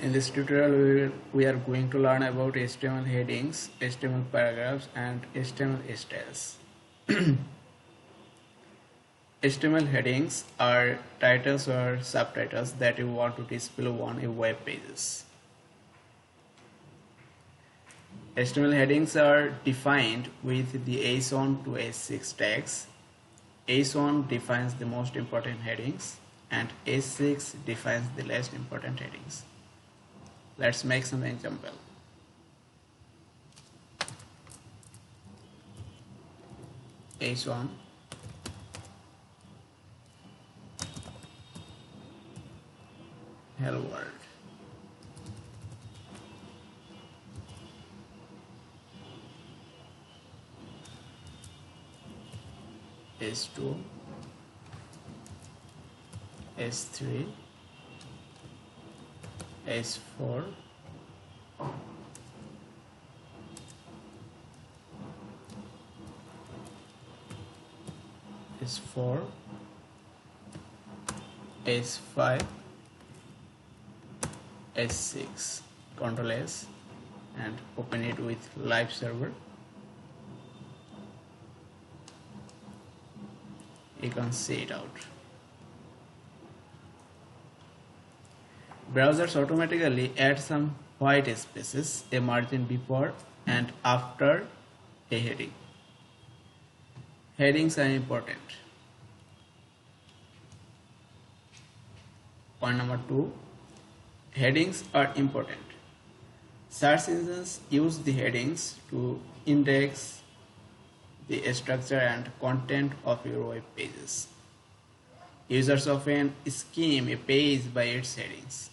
In this tutorial, we are going to learn about HTML headings, HTML paragraphs, and HTML styles. HTML headings are titles or subtitles that you want to display on a web pages. HTML headings are defined with the h1 to h6 tags. h1 defines the most important headings and h6 defines the least important headings. Let's make some example. h1 hello world. h2 h3 h4 h4 h5 h6. Control S and open it with live server. You can see it out. Browsers automatically add some white spaces, a margin before and after a heading. Headings are important. Point number 2. Headings are important. Search engines use the headings to index the structure and content of your web pages. Users often skim a page by its headings.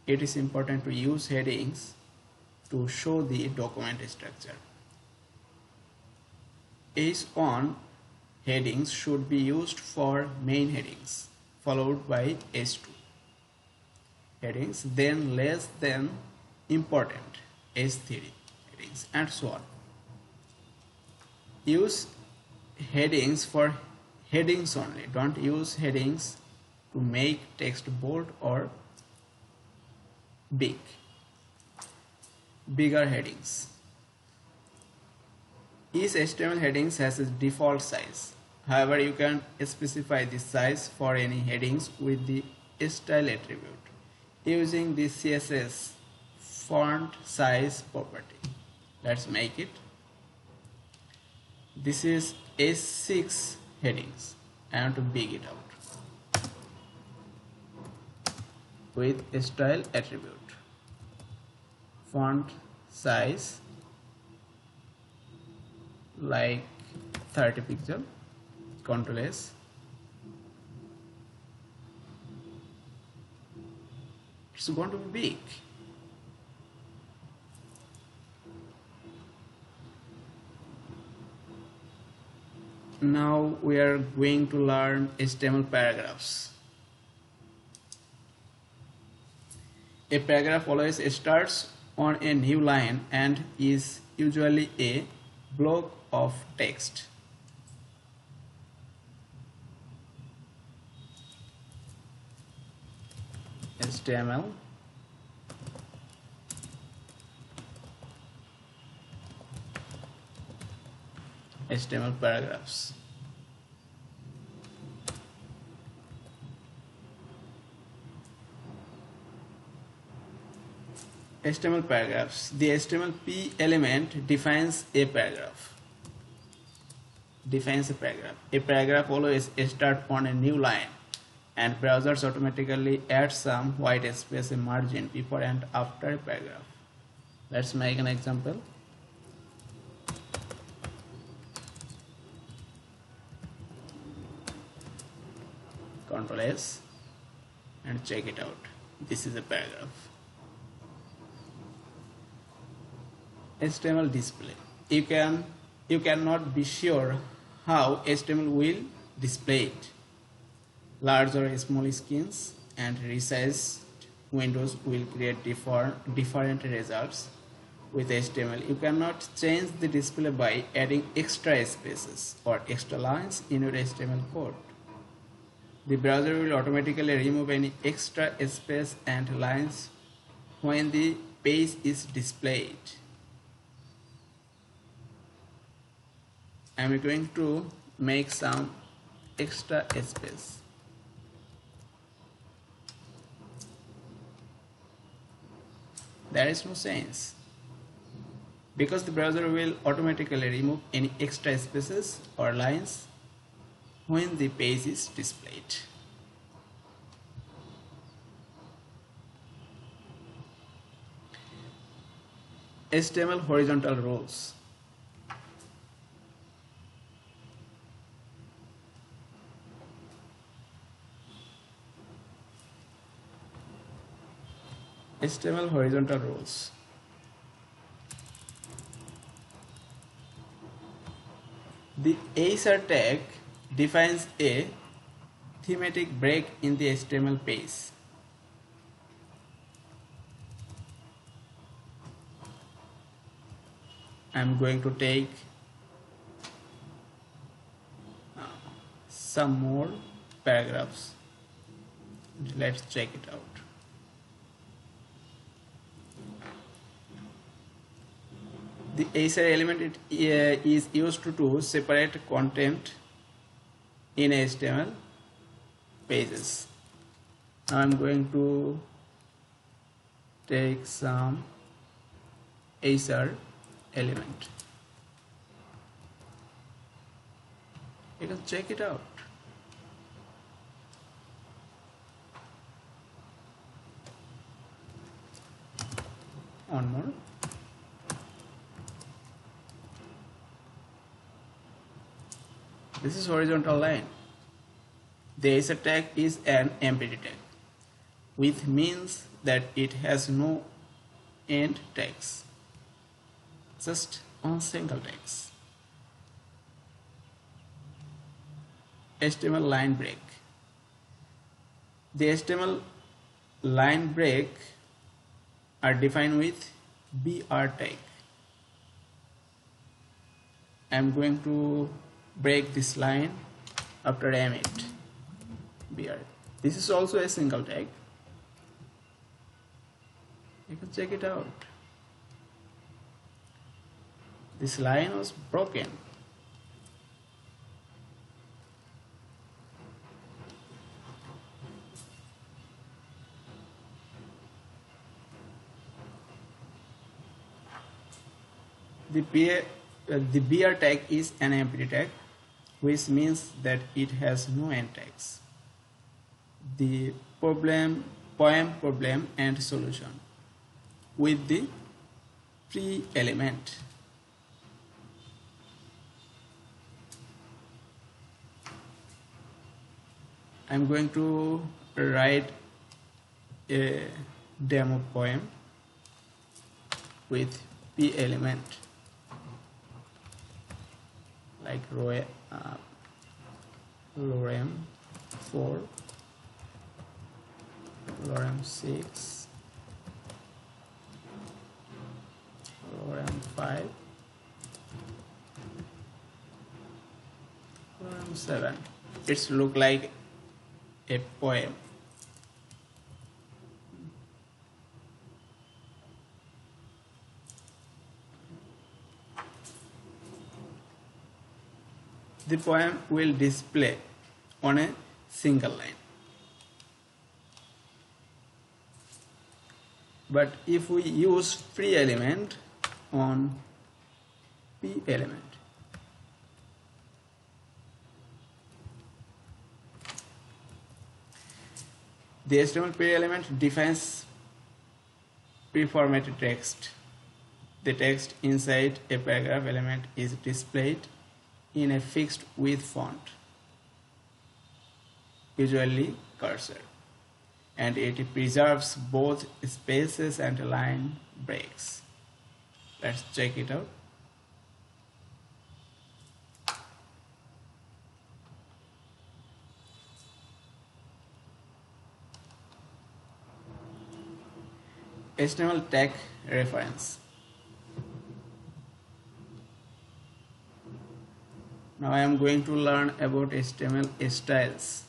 It is important to use headings to show the document structure. H1 headings should be used for main headings, followed by H2 headings, then less than important H3 headings, and so on. Use headings for headings only. Don't use headings to make text bold or big. Bigger headings. Each HTML headings has a default size. However, you can specify the size for any headings with the style attribute using the CSS font size property. Let's make it. This is H6 headings. I want to big it out with a style attribute. Font size like 30 pixel. Control S. It's going to be big. Now we are going to learn HTML paragraphs. A paragraph always starts on a new line and is usually a block of text. HTML paragraphs. HTML paragraphs. The HTML P element defines a paragraph. A paragraph always starts on a new line, and browsers automatically add some white space, a margin before and after a paragraph. Let's make an example. Control S and check it out. This is a paragraph. HTML display. You cannot be sure how HTML will display it. Large or small screens and resized windows will create different results with HTML. You cannot change the display by adding extra spaces or extra lines in your HTML code. The browser will automatically remove any extra space and lines when the page is displayed. I'm going to make some extra space. There is no sense, because the browser will automatically remove any extra spaces or lines when the page is displayed. HTML horizontal rows. HTML horizontal rows. The HR tag defines a thematic break in the HTML page. I'm going to take some more paragraphs. Let's check it out. The HR element is used to separate content in HTML pages. Now I'm going to take some HR element. You can check it out. One more. This is horizontal line. The HR tag is an empty tag, which means that it has no end tags, just one single tags. HTML line break. The HTML line break are defined with BR tag. I'm going to break this line after emit BR. This is also a single tag. You can check it out. This line was broken. The BR tag is an empty tag, which means that it has no end tags. The poem problem and solution with the pre element. I'm going to write a demo poem with p element, like lorem 4, lorem 6, lorem 5, lorem 7. It's look like a poem. The poem will display on a single line. But if we use free element on p element, the HTML pre element defines pre-formatted text. The text inside a paragraph element is displayed in a fixed width font, usually cursor, and it preserves both spaces and line breaks. Let's check it out. HTML tag reference. Now I am going to learn about HTML styles.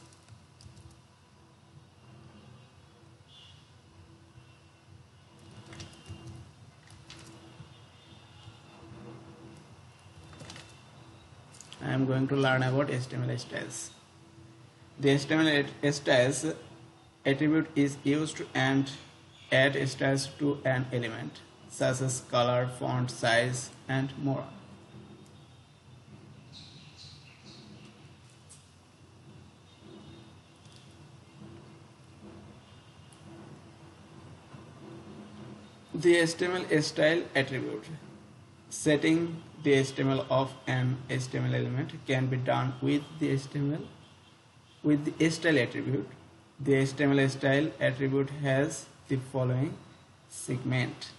am going to learn about HTML styles. The HTML styles attribute is used and add styles to an element such as color, font, size, and more. The HTML style attribute. Setting the HTML of an HTML element can be done with the HTML. With the style attribute, the HTML style attribute has the following segment.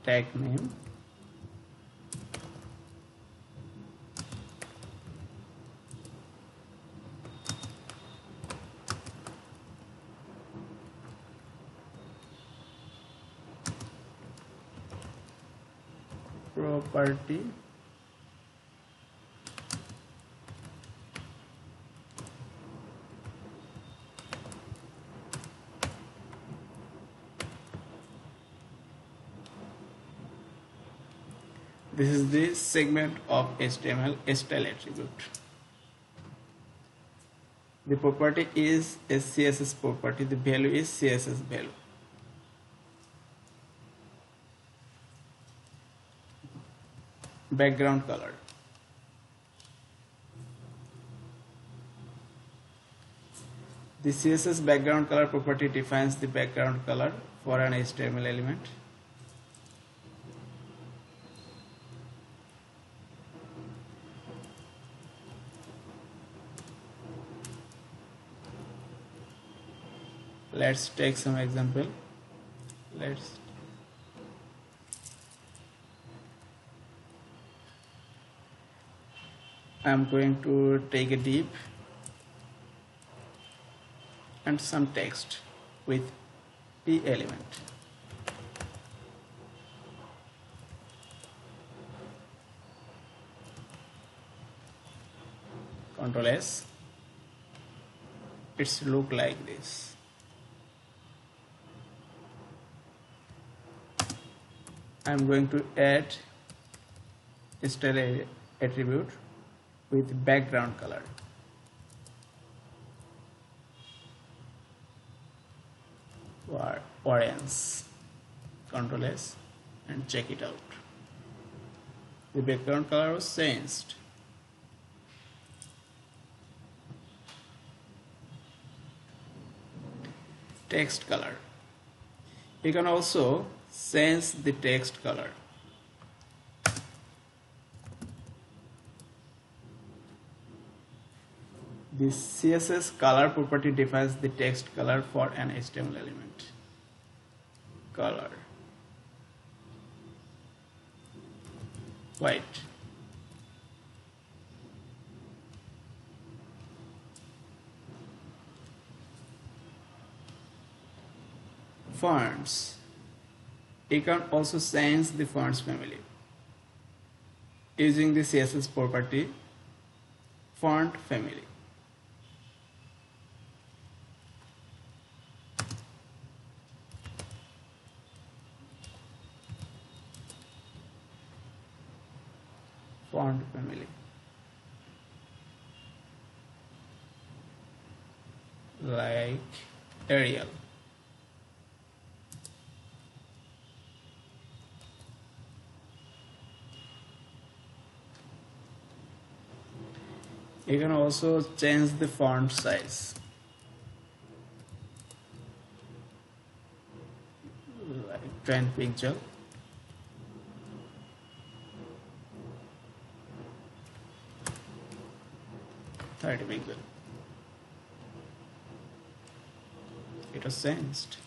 Tag name, property, this is the segment of HTML style attribute. The property is a CSS property, the value is CSS value. Background color. The CSS background color property defines the background color for an HTML element. Let's take some example. I'm going to take a div and some text with p element. Ctrl S. It's look like this. I'm going to add a style attribute with background color. Orange. Ctrl S and check it out. The background color was changed. Text color. You can also change the text color. The CSS color property defines the text color for an HTML element. Color white. Fonts. You can also change the fonts family using the CSS property font family. Font family like Arial. You can also change the font size like 10 pixel. It was changed.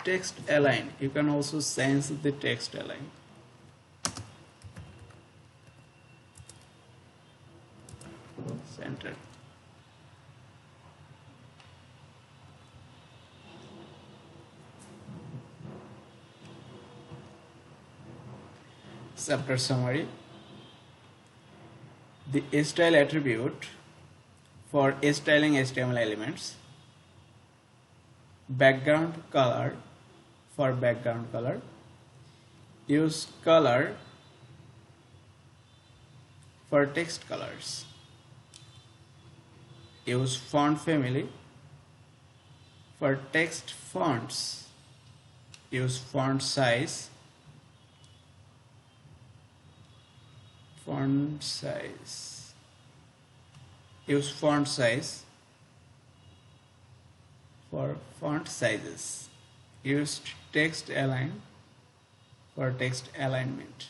Text align. You can also change the text align. Center. Chapter summary. The style attribute for styling HTML elements. Background color for background color. Use color for text colors. Use font family for text fonts. Use font size. Use font size for font sizes. Use text align for text alignment.